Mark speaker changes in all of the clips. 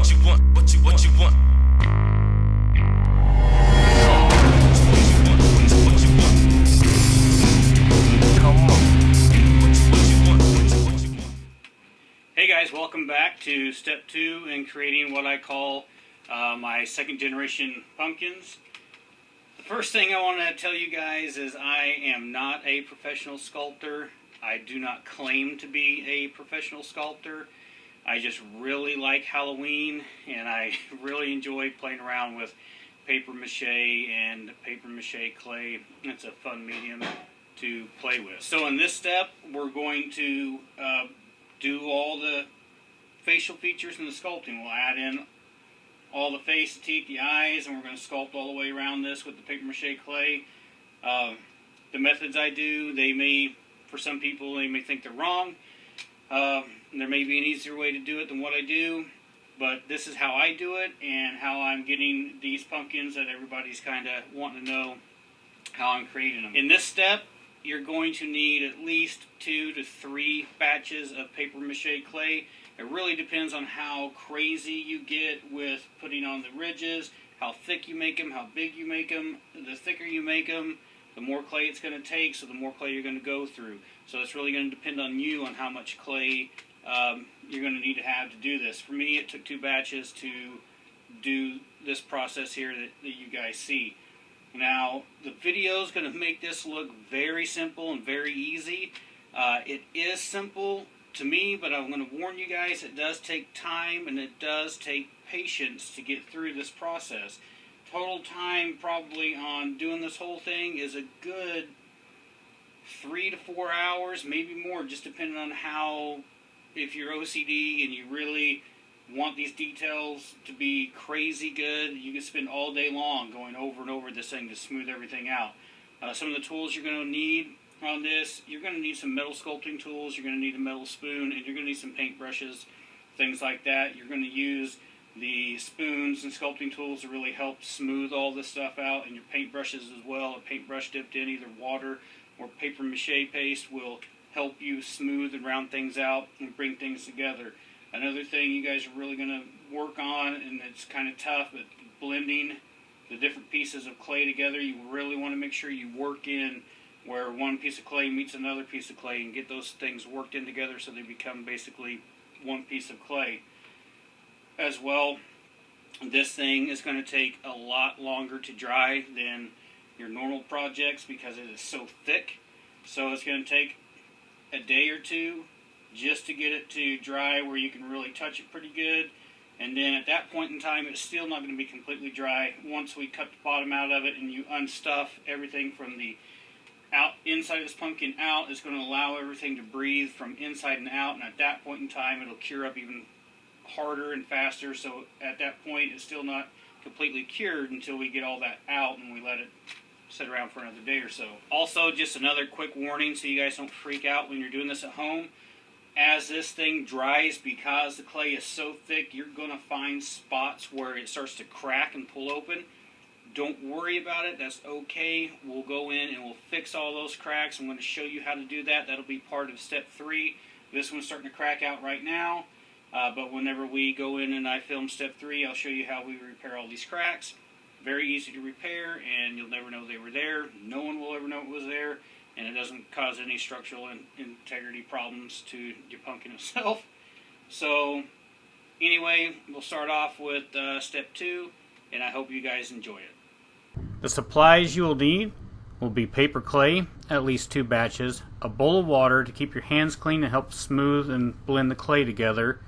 Speaker 1: what you want, what you want.
Speaker 2: Hey guys, welcome back to step 2 in creating what I call my second generation pumpkins. The first thing I want to tell you guys is I am not a professional sculptor. I do not claim to be a professional sculptor. I just really like Halloween, and I really enjoy playing around with paper mache and paper mache clay. It's a fun medium to play with. So in this step, we're going to do all the facial features in the sculpting. We'll add in all the face, the teeth, the eyes, and we're going to sculpt all the way around this with the paper mache clay. The methods I do, for some people, they may think they're wrong. There may be an easier way to do it than what I do, but this is how I do it and how I'm getting these pumpkins that everybody's kind of wanting to know how I'm creating them. In this step, you're going to need at least 2 to 3 batches of paper mache clay. It really depends on how crazy you get with putting on the ridges, how thick you make them, how big you make them. The thicker you make them, the more clay it's going to take, so the more clay you're going to go through. So it's really going to depend on you on how much clay you're going to need to have to do this. For me, it took 2 batches to do this process here that you guys see. Now, the video is going to make this look very simple and very easy. It is simple to me, but I'm going to warn you guys, it does take time and it does take patience to get through this process. Total time probably on doing this whole thing is a good 3 to 4 hours, maybe more, just depending on if you're OCD and you really want these details to be crazy good. You can spend all day long going over and over this thing to smooth everything out. Some of the tools you're going to need on this, you're going to need some metal sculpting tools, you're going to need a metal spoon, and you're going to need some paint brushes, things like that. You're going to use the spoons and sculpting tools to really help smooth all this stuff out, and your paint brushes as well. A paintbrush dipped in either water or paper mache paste will help you smooth and round things out and bring things together. Another thing you guys are really going to work on, and it's kind of tough, but blending the different pieces of clay together. You really want to make sure you work in where one piece of clay meets another piece of clay and get those things worked in together so they become basically one piece of clay. As well, this thing is going to take a lot longer to dry than your normal projects because it is so thick. So it's going to take a day or 2 just to get it to dry where you can really touch it pretty good. And then at that point in time, it's still not going to be completely dry. Once we cut the bottom out of it and you unstuff everything from the inside of this pumpkin out, it's going to allow everything to breathe from inside and out. And at that point in time, it'll cure up even harder and faster. So at that point, it's still not completely cured until we get all that out and we let it sit around for another day or so. Also, just another quick warning so you guys don't freak out when you're doing this at home. As this thing dries, because the clay is so thick, you're going to find spots where it starts to crack and pull open. Don't worry about it. That's okay. We'll go in and we'll fix all those cracks. I'm going to show you how to do that. That'll be part of step 3. This one's starting to crack out right now. But whenever we go in and I film step 3, I'll show you how we repair all these cracks. Very easy to repair, and you'll never know they were there. No one will ever know it was there, and it doesn't cause any structural integrity problems to your pumpkin itself. So anyway, we'll start off with step 2, and I hope you guys enjoy it. The supplies you will need will be paper clay, at least 2 batches, a bowl of water to keep your hands clean and help smooth and blend the clay together,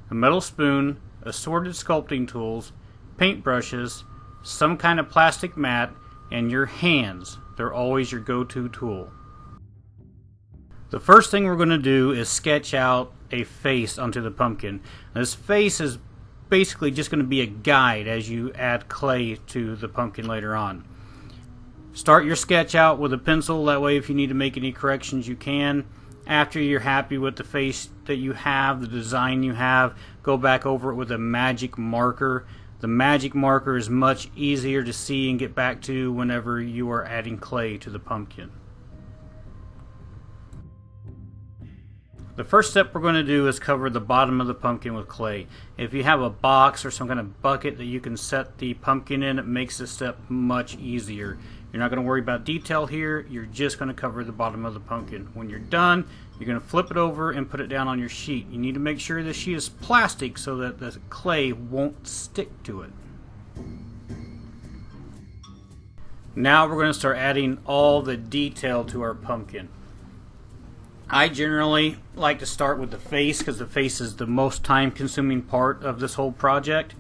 Speaker 2: a metal spoon, assorted sculpting tools, paint brushes, some kind of plastic mat, and your hands. They're always your go-to tool. The first thing we're going to do is sketch out a face onto the pumpkin. This face is basically just going to be a guide as you add clay to the pumpkin later on. Start your sketch out with a pencil, that way if you need to make any corrections you can. After you're happy with the face that you have, the design you have, go back over it with a magic marker. The magic marker is much easier to see and get back to whenever you are adding clay to the pumpkin. The first step we're going to do is cover the bottom of the pumpkin with clay. If you have a box or some kind of bucket that you can set the pumpkin in, it makes this step much easier. You're not going to worry about detail here, you're just going to cover the bottom of the pumpkin. When you're done, you're going to flip it over and put it down on your sheet. You need to make sure the sheet is plastic so that the clay won't stick to it. Now we're going to start adding all the detail to our pumpkin. I generally like to start with the face because the face is the most time-consuming part of this whole project.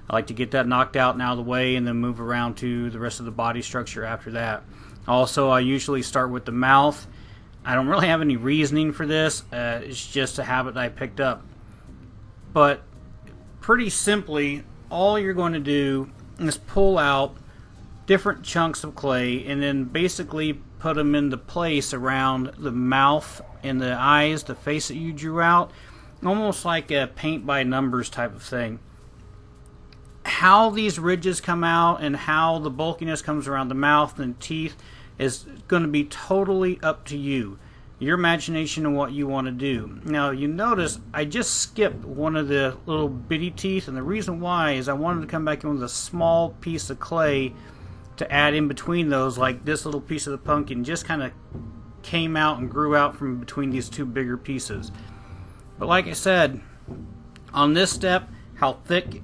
Speaker 2: I like to get that knocked out and out of the way and then move around to the rest of the body structure after that. Also, I usually start with the mouth. I don't really have any reasoning for this. It's just a habit I picked up. But pretty simply, all you're going to do is pull out different chunks of clay and then basically put them into place around the mouth and the eyes, the face that you drew out, almost like a paint by numbers type of thing. How these ridges come out and how the bulkiness comes around the mouth and teeth is going to be totally up to you, your imagination and what you want to do. Now you notice I just skipped one of the little bitty teeth, and the reason why is I wanted to come back in with a small piece of clay to add in between those, like this little piece of the pumpkin just kind of came out and grew out from between these two bigger pieces. But like I said, on this step, how thick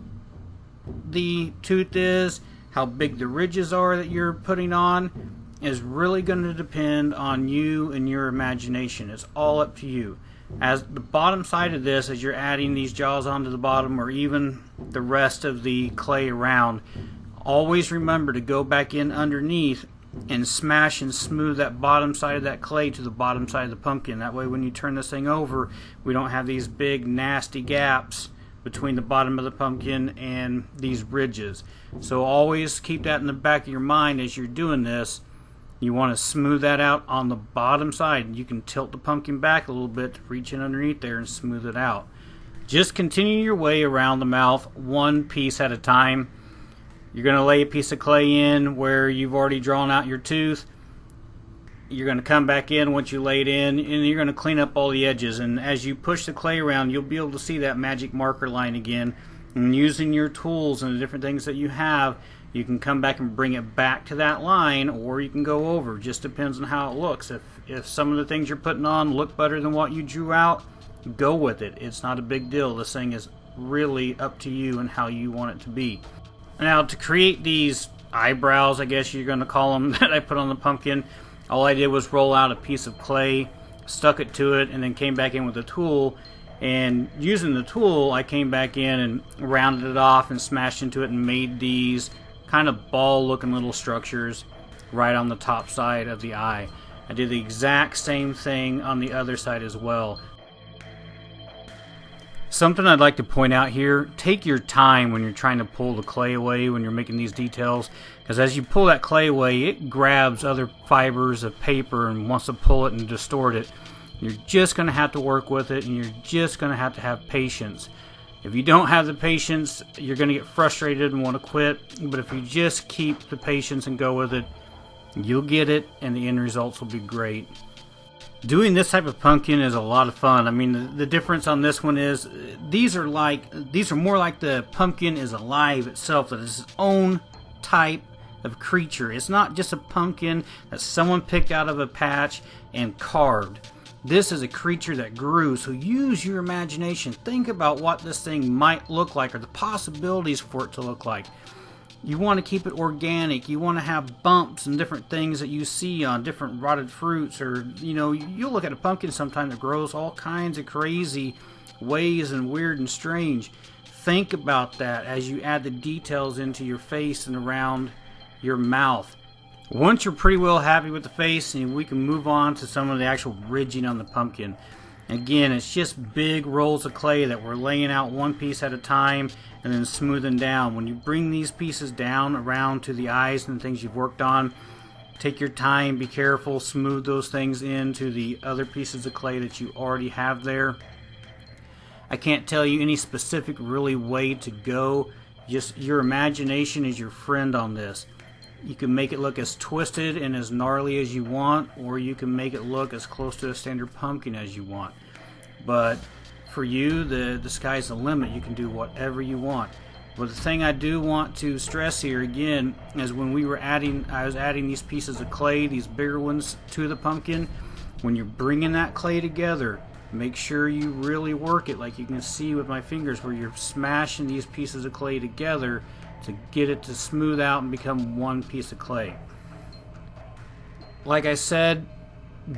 Speaker 2: the tooth is, how big the ridges are that you're putting on is really going to depend on you and your imagination. It's all up to you. As the bottom side of this, as you're adding these jaws onto the bottom or even the rest of the clay around, always remember to go back in underneath and smash and smooth that bottom side of that clay to the bottom side of the pumpkin. That way when you turn this thing over, we don't have these big nasty gaps between the bottom of the pumpkin and these ridges. So always keep that in the back of your mind as you're doing this. You want to smooth that out on the bottom side. You can tilt the pumpkin back a little bit to reach in underneath there and smooth it out. Just continue your way around the mouth one piece at a time. You're going to lay a piece of clay in where you've already drawn out your tooth. You're going to come back in once you lay it in, and you're going to clean up all the edges. And as you push the clay around, you'll be able to see that magic marker line again. And using your tools and the different things that you have, you can come back and bring it back to that line, or you can go over. Just depends on how it looks. If some of the things you're putting on look better than what you drew out, go with it. It's not a big deal. This thing is really up to you and how you want it to be. Now, to create these eyebrows, I guess you're going to call them, that I put on the pumpkin, all I did was roll out a piece of clay, stuck it to it, and then came back in with a tool. And using the tool, I came back in and rounded it off and smashed into it and made these kind of ball-looking little structures right on the top side of the eye. I did the exact same thing on the other side as well. Something I'd like to point out here, take your time when you're trying to pull the clay away when you're making these details, because as you pull that clay away, it grabs other fibers of paper and wants to pull it and distort it. You're just going to have to work with it, and you're just going to have patience. If you don't have the patience, you're going to get frustrated and want to quit, but if you just keep the patience and go with it, you'll get it, and the end results will be great. Doing this type of pumpkin is a lot of fun. I mean, the difference on this one is these are more like the pumpkin is alive itself, that it's its own type of creature. It's not just a pumpkin that someone picked out of a patch and carved. This is a creature that grew, so use your imagination. Think about what this thing might look like or the possibilities for it to look like. You want to keep it organic. You want to have bumps and different things that you see on different rotted fruits, or you'll look at a pumpkin sometime that grows all kinds of crazy ways and weird and strange. Think about that as you add the details into your face and around your mouth. Once you're pretty well happy with the face, and we can move on to some of the actual ridging on the pumpkin. Again, it's just big rolls of clay that we're laying out one piece at a time and then smoothing down. When you bring these pieces down around to the eyes and things you've worked on, take your time, be careful, smooth those things into the other pieces of clay that you already have there. I can't tell you any specific really way to go. Just your imagination is your friend on this. You can make it look as twisted and as gnarly as you want, or you can make it look as close to a standard pumpkin as you want. but for you, the sky's the limit. You can do whatever you want. But the thing I do want to stress here again is when I was adding these pieces of clay, these bigger ones, to the pumpkin. When you're bringing that clay together, make sure you really work it, like you can see with my fingers, where you're smashing these pieces of clay together to get it to smooth out and become one piece of clay. Like I said,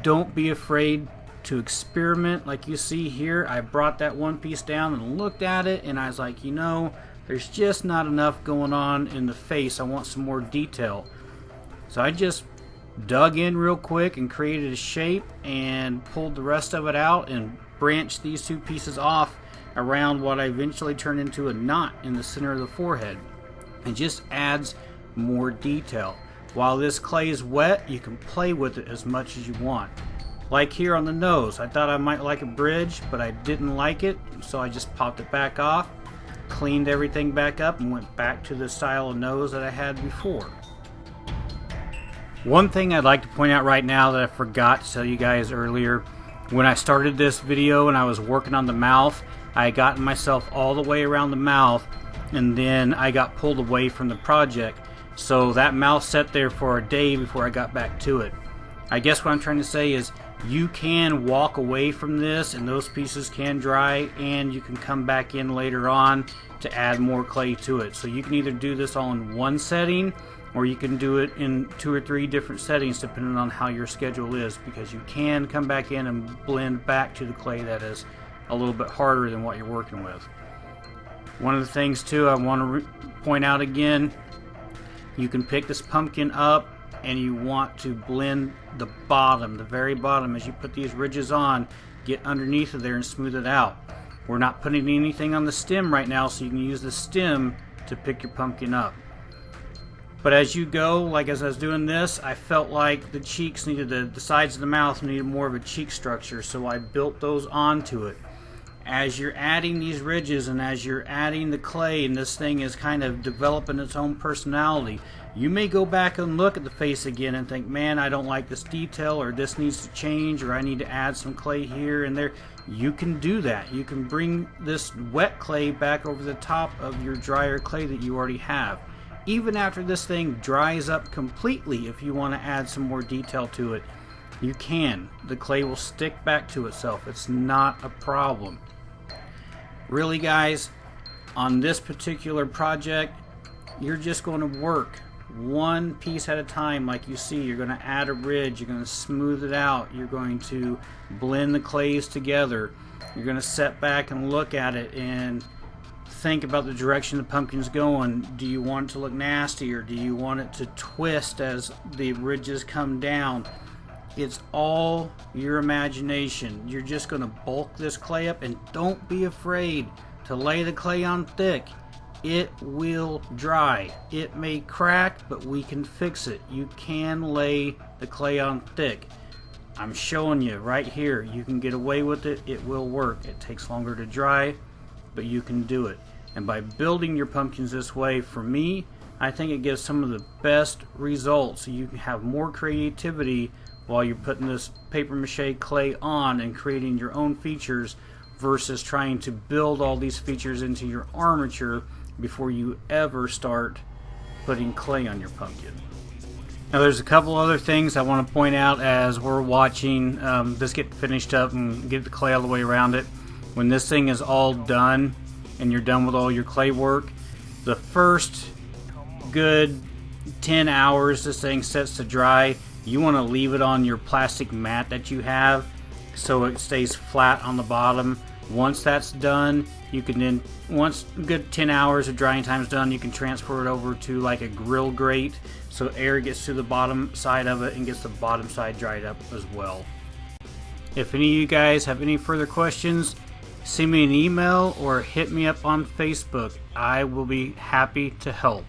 Speaker 2: don't be afraid to experiment. Like you see here, I brought that one piece down and looked at it, and I was like, you know, there's just not enough going on in the face. I want some more detail. So I just dug in real quick and created a shape and pulled the rest of it out and branched these two pieces off around what I eventually turned into a knot in the center of the forehead. It just adds more detail. While this clay is wet, you can play with it as much as you want. Like here on the nose, I thought I might like a bridge, but I didn't like it, so I just popped it back off, cleaned everything back up, and went back to the style of nose that I had before. One thing I'd like to point out right now that I forgot to tell you guys earlier, when I started this video and I was working on the mouth, I had gotten myself all the way around the mouth, and then I got pulled away from the project. So that mouth sat there for a day before I got back to it. I guess what I'm trying to say is you can walk away from this and those pieces can dry, and you can come back in later on to add more clay to it. So you can either do this all in one setting, or you can do it in 2 or 3 different settings depending on how your schedule is, because you can come back in and blend back to the clay that is a little bit harder than what you're working with. One of the things too I want to point out again, you can pick this pumpkin up and you want to blend the bottom, the very bottom, as you put these ridges on, get underneath of there and smooth it out. We're not putting anything on the stem right now, so you can use the stem to pick your pumpkin up. But as you go, like as I was doing this, I felt like the cheeks needed, the sides of the mouth needed more of a cheek structure, so I built those onto it. As you're adding these ridges and as you're adding the clay and this thing is kind of developing its own personality, you may go back and look at the face again and think, man, I don't like this detail, or this needs to change, or I need to add some clay here and there. You can do that. You can bring this wet clay back over the top of your drier clay that you already have. Even after this thing dries up completely, if you want to add some more detail to it, you can. The clay will stick back to itself. It's not a problem. Really, guys, on this particular project, you're just going to work one piece at a time. Like you see, you're going to add a ridge, you're going to smooth it out, you're going to blend the clays together, you're going to sit back and look at it and think about the direction the pumpkin's going. Do you want it to look nasty, or do you want it to twist as the ridges come down? It's all your imagination. You're just going to bulk this clay up, and don't be afraid to lay the clay on thick. It will dry. It may crack, but we can fix it. You can lay the clay on thick. I'm showing you right here. You can get away with it. It will work. It takes longer to dry, but you can do it. And by building your pumpkins this way, for me, I think it gives some of the best results. So you can have more creativity while you're putting this paper mache clay on and creating your own features, versus trying to build all these features into your armature before you ever start putting clay on your pumpkin. Now there's a couple other things I want to point out as we're watching this get finished up and get the clay all the way around it. When this thing is all done and you're done with all your clay work, the first good 10 hours this thing sets to dry, you want to leave it on your plastic mat that you have so it stays flat on the bottom. Once that's done, you can then, once a good 10 hours of drying time is done, you can transfer it over to like a grill grate so air gets to the bottom side of it and gets the bottom side dried up as well. If any of you guys have any further questions, send me an email or hit me up on Facebook. I will be happy to help.